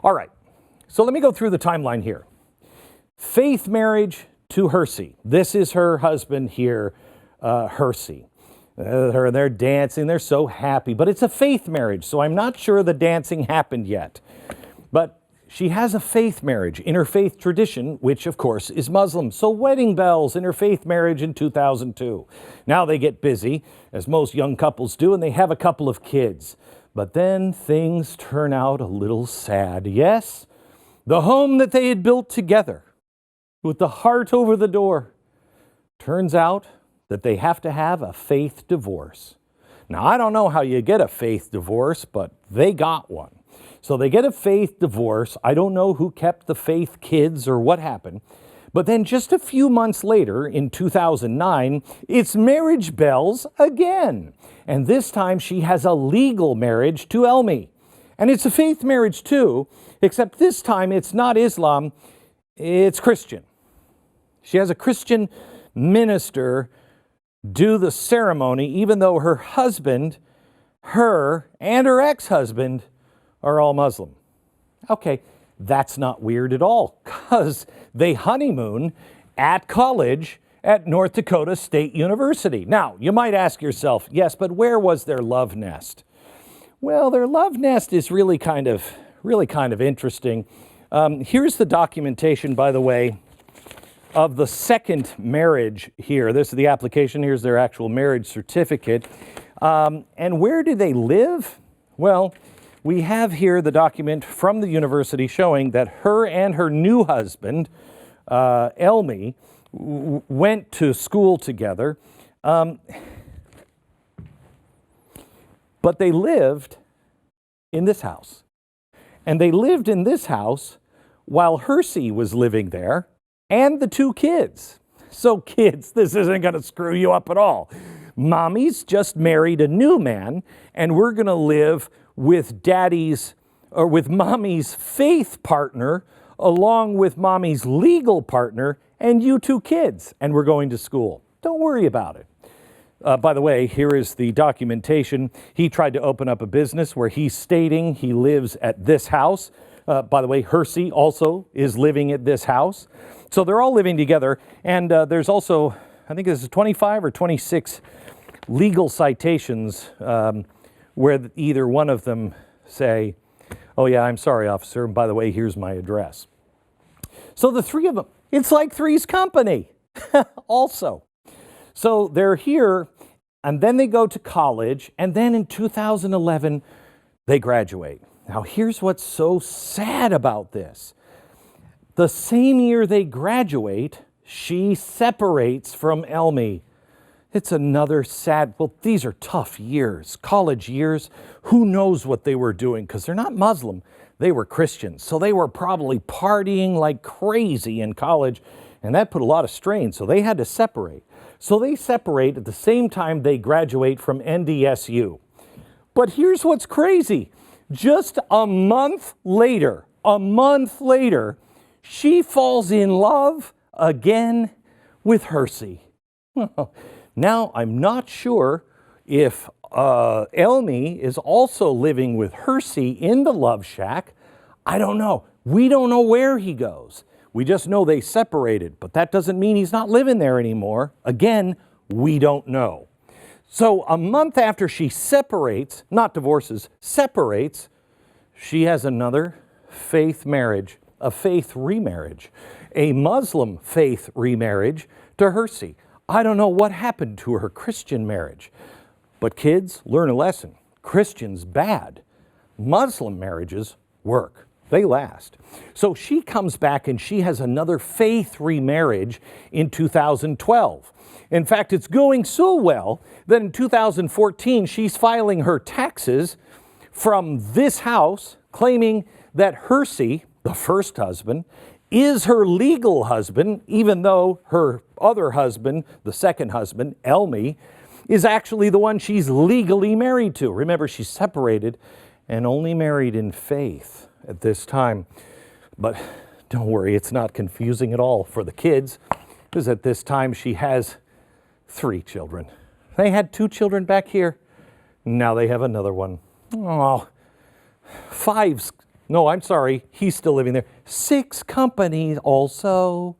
All right, so let me go through the timeline here. Faith marriage to Hersey. This is her husband here, Hersey. They're dancing, they're so happy, but it's a faith marriage, so I'm not sure the dancing happened yet. But she has a faith marriage in her faith tradition, which of course is Muslim. So wedding bells in her faith marriage in 2002. Now they get busy, as most young couples do, and they have a couple of kids. But then things turn out a little sad. Yes, the home that they had built together, with the heart over the door, turns out that they have to have a faith divorce. Now, I don't know how you get a faith divorce, but they got one. So they get a faith divorce. I don't know who kept the faith kids or what happened. But then just a few months later, in 2009, it's marriage bells again. And this time she has a legal marriage to Elmi. And it's a faith marriage too, except this time it's not Islam, it's Christian. She has a Christian minister do the ceremony, even though her husband, her, and her ex-husband are all Muslim. Okay, that's not weird at all, because they honeymoon at college at North Dakota State University. Now, you might ask yourself, yes, but where was their love nest? Well, their love nest is really kind of interesting. Here's the documentation, by the way, of the second marriage here. This is the application. Here's their actual marriage certificate. And where do they live? Well, we have here the document from the university showing that her and her new husband, Elmi, went to school together. But they lived in this house. And they lived in this house while Hersey was living there, and the two kids. So kids, this isn't going to screw you up at all. Mommy's just married a new man, and we're going to live with with mommy's faith partner, along with mommy's legal partner, and you two kids, and we're going to school. Don't worry about it. By the way, here is the documentation. He tried to open up a business where he's stating he lives at this house. By the way, Hersey also is living at this house. So they're all living together, and there's also, I think this is 25 or 26 legal citations where either one of them say, oh yeah, I'm sorry, officer, and by the way, here's my address. So the three of them, it's like Three's Company also. So they're here, and then they go to college, and then in 2011, they graduate. Now here's what's so sad about this. The same year they graduate, she separates from Elmi. It's another sad, well, these are tough years, college years. Who knows what they were doing? Because they're not Muslim, they were Christians. So they were probably partying like crazy in college, and that put a lot of strain, so they had to separate. So they separate at the same time they graduate from NDSU. But here's what's crazy. Just a month later, she falls in love again with Hersey. Now, I'm not sure if Elmi is also living with Hersey in the love shack. I don't know. We don't know where he goes. We just know they separated, but that doesn't mean he's not living there anymore. Again, we don't know. So a month after she separates, not divorces, separates, she has another faith marriage, a faith remarriage, a Muslim faith remarriage to Hersey. I don't know what happened to her Christian marriage, but kids, learn a lesson. Christians, bad. Muslim marriages work. They last. So she comes back and she has another faith remarriage in 2012. In fact, it's going so well that in 2014, she's filing her taxes from this house, claiming that Hersey, the first husband, is her legal husband, even though her other husband, the second husband, Elmi, is actually the one she's legally married to. Remember, she's separated and only married in faith at this time. But don't worry, it's not confusing at all for the kids, because at this time she has 3 children. They had 2 children back here. Now they have another one. Oh, 5's No, I'm sorry, he's still living there. 6 companies also.